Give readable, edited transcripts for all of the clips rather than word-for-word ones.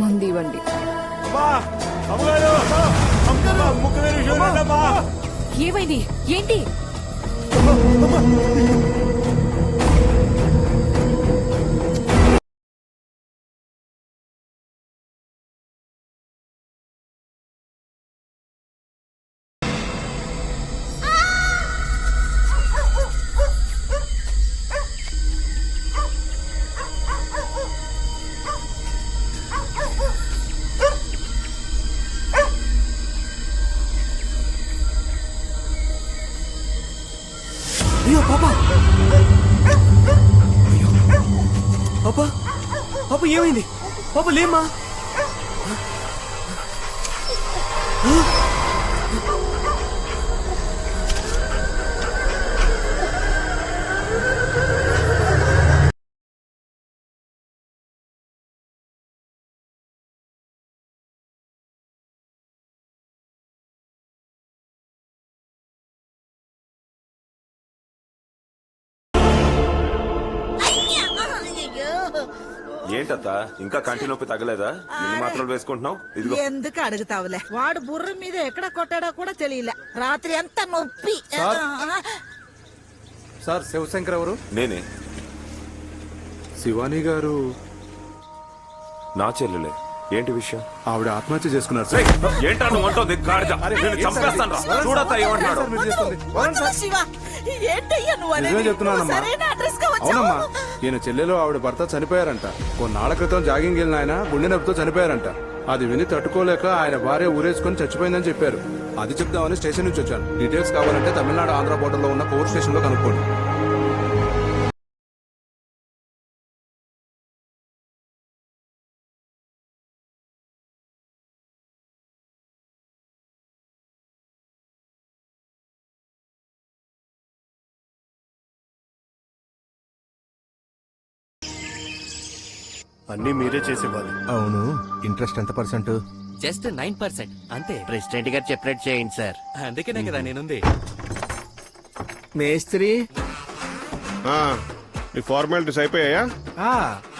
ముందు ఇవ్వండి. ఏమైంది? ఏంటి? అయ్యో పాపా, అయ్యో పాపా, పాప ఏమైంది? పాప లేమ్మా. ఏంటత్త ఇంకా కంటి నొప్పి తగ్గలేదా? ఎన్ని మాత్రలు వేసుకుంటున్నావు? ఇదిగో. ఎందుకు అడుగుతావులే, వాడు బుర్ర మీద ఎక్కడ కొట్టాడో కూడా తెలియలే. రాత్రి ఎంత నొప్పి. సార్ శివశంకర్ ఎవరు? నేనే. శివాని గారు నా చెల్లెలే. ఏంటి విషయం? ఆవిడ ఆత్మహత్య చేసుకున్నారు సార్. ఏంటా నువ్వు అంటుంది? చంపేస్తాను. చూడత్తా ఏమంటున్నాడు. శివ, ఏంటయ్యా నువ్వు అనేది? నిజమే చెప్తున్నానమ్మా. సరైన అడ్రస్ కి వచ్చావు. అవునమ్మా, ఈయన చెల్లెలు ఆవిడ భర్త చనిపోయారంట. కొన్నాళ్ల క్రితం జాగింగ్ వెళ్ళిన ఆయన గుండె నొప్పితో చనిపోయారంట. అది విని తట్టుకోలేక ఆయన భార్య ఊరేసుకుని చచ్చిపోయిందని చెప్పారు. అది చెప్దామని స్టేషన్ నుంచి వచ్చాను. డీటెయిల్స్ కావాలంటే తమిళనాడు ఆంధ్ర బోర్డర్ లో ఉన్న కోర్ట్ స్టేషన్ లో కనుక్కోండి. అన్నీ మీరే చేసేవాళ్ళు. అవును, ఇంట్రెస్ట్ ఎంత పర్సెంట్? జస్ట్ 9% అంతే. ప్రెసిడెంట్ గారు చెప్పినట్టు చేయండి సార్. అందుకనే కదా నేనుంది. మేస్త్రి, మీ ఫార్మాలిటీస్ అయిపోయాయా?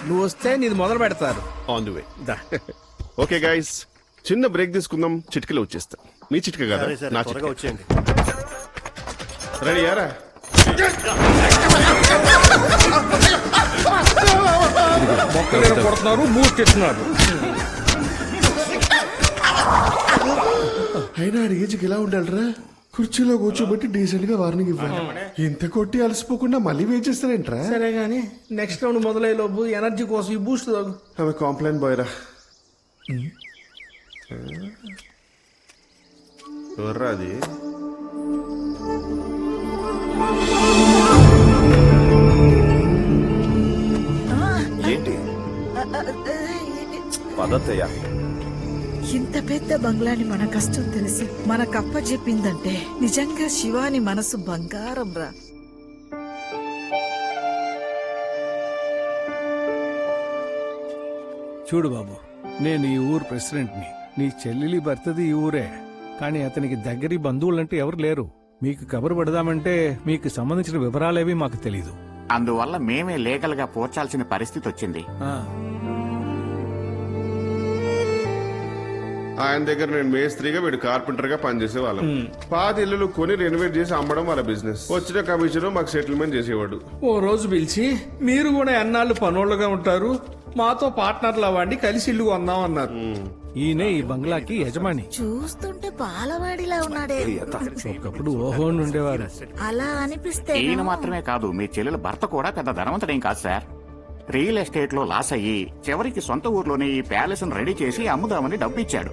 నువ్వు వస్తే నీది మొదలు పెడతారు. On the way. Okay guys, చిన్న బ్రేక్ తీసుకుందాం. చిటికలో వచ్చేస్తా. మీ చిటిక కదా నా చిటిక. వచ్చేయండి. రెడీ యారా? మొక్కలు కొడుతున్నారు, మూర్తిస్తున్నారు. అయినా ఏజ్కి ఎలా ఉండాలరా? కుర్చీలో కూర్చోబెట్టి డీసెంట్ గా వార్నింగ్ ఇవ్వాలి. ఇంత కొట్టి అలసిపోకుండా మళ్ళీ వెయిట్ చేస్తారేంట్రా? సరే గానీ నెక్స్ట్ రౌండ్ మొదలయ్యే లోపు ఎనర్జీ కోసం ఈ బూస్ట్ తాగు. ఆమె కాంప్లైంట్ బాయ్రా. ఎవర్రా అది? ఏంటి పదత్తయ్యా? ఇంత పెద్ద బంగ్లాని మన కష్టం తెలిసి మన కప్ప చెప్పిందంటే నిజంగా శివాని మనసు బంగారం రా. చూడు బాబు, నేను ఈ ఊరు ప్రెసిడెంట్ని. నీ చెల్లెలి భర్తది ఈ ఊరే, కానీ అతనికి దగ్గరి బంధువులంటే ఎవరు లేరు. మీకు కబురు పెడదామంటే మీకు సంబంధించిన వివరాలేవి మాకు తెలీదు. అందువల్ల మేమే లీగల్ గా పోర్చాల్సిన పరిస్థితి వచ్చింది. ఆయన దగ్గర నేను మేస్త్రిగా, వీడు కార్పెంటర్ గా పనిచేసే వాళ్ళం. పాత ఇల్లులు కొని రెనోవేట్ చేసి అమ్మడం వాళ్ళ బిజినెస్. వచ్చిన కమిషన్ మాకు సెటిల్మెంట్ చేసేవాడు. ఓ రోజు పిలిచి మీరు కూడా ఎన్నాళ్ళు పనోళ్ళుగా ఉంటారు, మాతో పార్ట్నర్లు అవ్వండి, కలిసి ఇల్లు కొందామన్నారు. ఈయనే ఈ బంగ్లాకి యజమాని. చూస్తుంటే పాలవాడిలా ఉన్నాడే. ఒకప్పుడు ఓహో ఉండేవారు. అలా అనిపిస్తే ఈయన మాత్రమే కాదు, మీ చెల్లెల భర్త కూడా పెద్ద ధనవంతుడేం కాదు సార్. రియల్ ఎస్టేట్ లో లాస్ అయ్యి చివరికి సొంత ఊర్లోనే ఈ ప్యాలెస్ రెడీ చేసి అమ్ముదామని డబ్బు ఇచ్చాడు.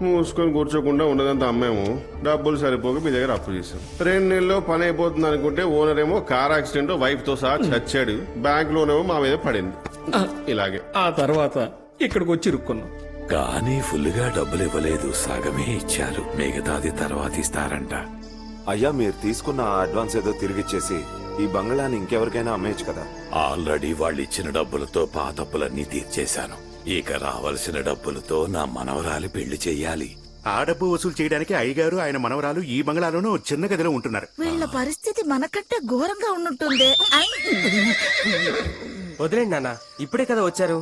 మూసుకొని కూర్చోకుండా ఉన్నదంతా అమ్మాము. డబ్బులు సరిపోక మీ దగ్గర అప్పు చేసాం. 2 నెలల్లో పని అయిపోతుంది అనుకుంటే ఓనర్ ఏమో కార్ యాక్సిడెంట్ వైఫ్ తో సహా చచ్చాడు. బ్యాంక్ లోనేమో మా మీద పడింది. ఇలాగే ఆ తర్వాత ఇక్కడికి వచ్చి ఇరుక్కున్నాం. కానీ ఫుల్గా డబ్బులు ఇవ్వలేదు, సగమే ఇచ్చారు. మిగతాది తర్వాత ఇస్తారంట. అయ్యా, మీరు తీసుకున్న అడ్వాన్స్ ఏదో తిరిగిచ్చేసి ఈ బంగ్లాని ఇంకెవరికైనా అమ్మేయచ్చు కదా. ఆల్రెడీ వాళ్ళు ఇచ్చిన డబ్బులతో పాతప్పులన్నీ తీర్చేశాను. ఇక రావాల్సిన డబ్బులతో నా మనవరాలి పెళ్లి చెయ్యాలి. ఆ డబ్బు వసూలు చేయడానికి అయ్యగారు ఆయన మనవరాలు ఈ బంగ్లాలోనూ చిన్న గదిలో ఉంటున్నారు. వీళ్ళ పరిస్థితి మనకంటే ఘోరంగా ఉన్నట్టుందే. వదిలేండి నాన్న, ఇప్పుడే కదా వచ్చారు,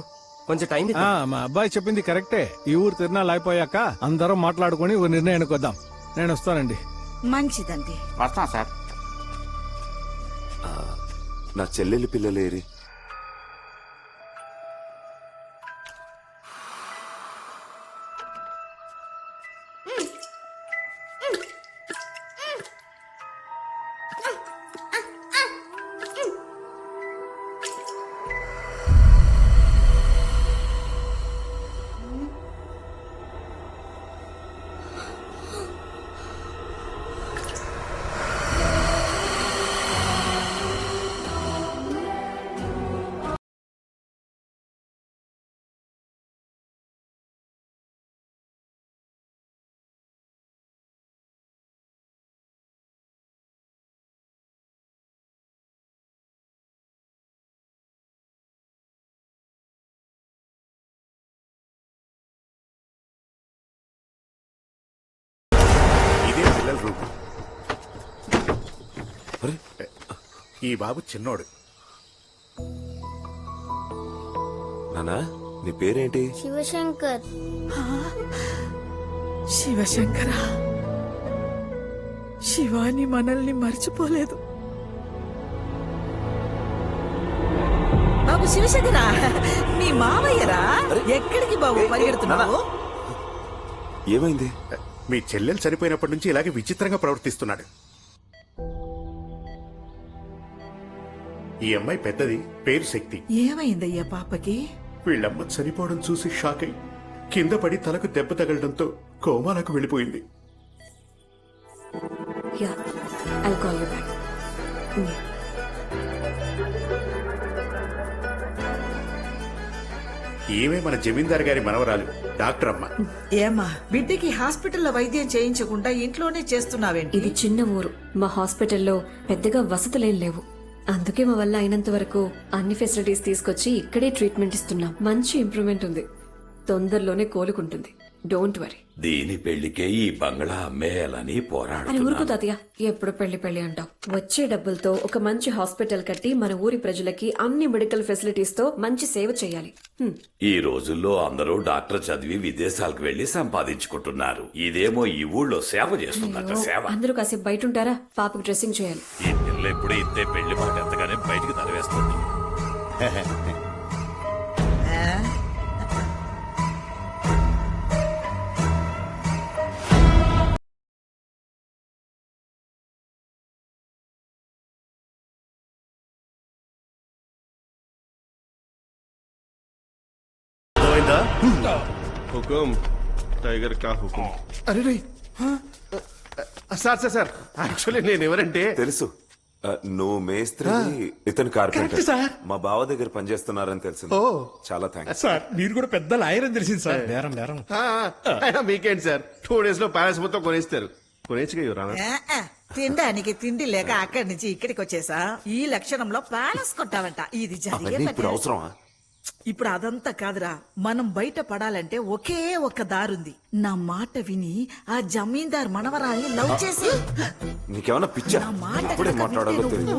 కొంచెం టైం మా అబ్బాయి చెప్పింది కరెక్టే. ఈ ఊరు తిరునాళ్ళు అయిపోయాక అందరం మాట్లాడుకుని ఓ నిర్ణయానికి వద్దాం. నేను వస్తానండి. మంచిదండి. వస్తాం సార్. నా చెల్లెలి పిల్లలేరి? పిల్లల రూపు. ఈ బాబు చిన్నోడు. నానా, నీ పేరేంటి? శివశంకర్. శివశంకర, శివాని మనల్ని మర్చిపోలేదు. బాబు శివశంకర, మీ మావయ్యరా? ఎక్కడికి బాబు పరిగెడుతున్నావు? ఏమైంది? మీ చెల్లెలు చనిపోయినప్పటి నుంచి ఇలాగే విచిత్రంగా ప్రవర్తిస్తున్నాడు. ఈ అమ్మాయి పెద్దది, పేరు శక్తి. ఏమైందయ్యా పాపకి? వీళ్ళమ్మ చనిపోవడం చూసి షాక్ అయి కింద పడి తలకు దెబ్బ తగలడంతో కోమాలకు వెళ్ళిపోయింది. ఈమె మన జమీందార్ గారి మనవరాలు డాక్టర్ అమ్మ. ఏమ్మా, బిడ్డకి హాస్పిటల్లో వైద్యం చేయించకుండా ఇంట్లోనే చేస్తున్నావేంటి? ఇది చిన్న ఊరు. మా హాస్పిటల్లో పెద్దగా వసతులేం లేవు. అందుకే మా వల్ల అయినంత వరకు అన్ని ఫెసిలిటీస్ తీసుకొచ్చి ఇక్కడే ట్రీట్మెంట్ ఇస్తున్నాం. మంచి ఇంప్రూవ్మెంట్ ఉంది. తొందరలోనే కోలుకుంటుంది. Don't worry. దీని పెళ్లికే ఈ బంగ్లా అమ్మేయాలని అని పోరాడుతున్నా. ఊరుకు తాతయ్య, ఎప్పుడు పెళ్లి అంటావు. వచ్చే డబ్బులతో ఒక మంచి హాస్పిటల్ కట్టి మన ఊరి ప్రజలకి అన్ని మెడికల్ ఫెసిలిటీస్ తో మంచి సేవ చేయాలి. ఈ రోజుల్లో అందరూ డాక్టర్ చదివి విదేశాలకు వెళ్లి సంపాదించుకుంటున్నారు. ఇదేమో ఈ ఊళ్ళో సేవ చేస్తున్నట్ట సేవ. అందరూ కాసేపు బయట ఉంటారా? పాపకు డ్రెస్సింగ్ చేయాలి. ఈ పిల్ల ఎప్పుడే ఇంతే పెళ్లి మాట ఎంతగానే బయటికి తరవేస్తుంది. హుకుం టైగర్ కా హుకుం. అరే రే, సార్ సార్ సార్, యాక్చువల్లీ నేను ఎవరంటే తెలుసు. నువ్వు మేస్త్రి, ఇతను కార్పెంటర్. మా బావ దగ్గర పనిచేస్తున్నారని తెలిసింది. చాలా థ్యాంక్స్ సార్. మీరు కూడా పెద్ద లాయర్ అని తెలిసింది సార్. నేరం అయినా మీకేంటి సార్, 2 days లో ప్యాలెస్ మొత్తం కొనేస్తారు. కొనేచ్చుగా తినడానికి తిండి లేక అక్కడి నుంచి ఇక్కడికి వచ్చేసా. ఈ లక్షణంలో ప్యాలెస్ కొట్టావంట. ఇది జరిగే ఇప్పుడు అవసరమా? ఇప్పుడు అదంతా కాదురా, మనం బయట పడాలంటే ఒకే ఒక దారుంది. నా మాట విని ఆ జమీందార్ మనవరాల్ని లవ్ చేసి. నీకేమన్నా పిచ్చా? నా మాట ఇప్పుడే కనుక మాట్లాడాలో వింటే తెలియదు.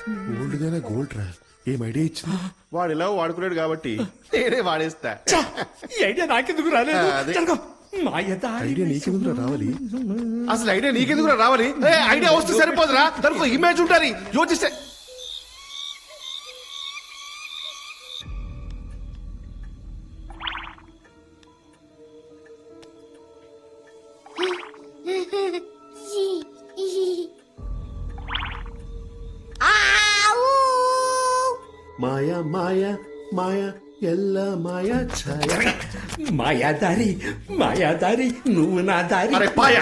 నువ్వు గోల్డ్ గానే గోల్డ్ రా. ఏం ఐడియా ఇచ్చింది? వాడు ఇలా వాడుకున్నాడు కాబట్టి నేనే వాడేస్తా. ఈ ఐడియా నాకెందుకు రాలేదు? అదే. జరగో. ఐడియా నీకెందుకు రావాలి? అసలు ఐడియా నీకెందుకు రావాలి? ఐడియా వస్తే సరిపోదురా, దానికి ఇమేజ్ ఉంటారు, యోచిస్తే. మాయా మాయా మాయా ఎల్ల మాయా ఛాయ. మాయాదారి నువ్వు నా దారి. అరే పాయ,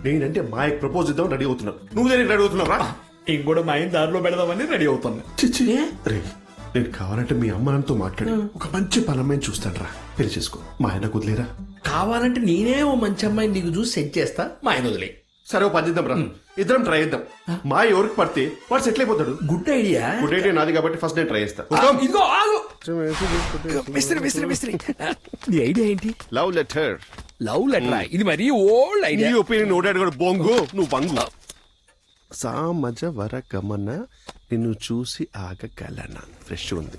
నేనంటే మాయకు ప్రపోజ్ ఇద్దాం రెడీ అవుతున్నా. నువ్వు దేనికి రెడీ అవుతున్నావు రా? ఇంకోటి మా ఆయన దారిలో పెడదామని రెడీ అవుతున్నా. చిచ్చి రే, నేను కావాలంటే మీ అమ్మ నాన్నతో మాట్లాడి ఒక మంచి పనమ్మాయిని చూస్తాను రా. పెళ్లి చేసుకో. మా ఆయన కుదిలేరా? కావాలంటే నేనే ఓ మంచి అమ్మాయిని నీకు చూసి సెట్ చేస్తా. మా ఆయన వదిలే. సరే ఓ పని చేద్దాం రా, ఇద్దరం ట్రై చేద్దాం. మా ఎవరికి పడితే వాడు సెటిల్ అయిపోతాడు. Good idea. గుడ్ ఐడియా నాది కాబట్టి ఫస్ట్ నేను ట్రై చేస్తా. ఇదిగో ఆగు. మిస్త్రీ నీ ఐడియా ఏంటి? Love letter. లవ్ లెటర్ ఇది మరీ ఓల్డ్ నీ ఐడియా. ఒపీనియన్ ఓడాడు కూడా బొంగు, నువ్వు బంగు. సామజ వర గమన నిన్ను చూసి ఆగగలనా. ఫ్రెష్ ఉంది.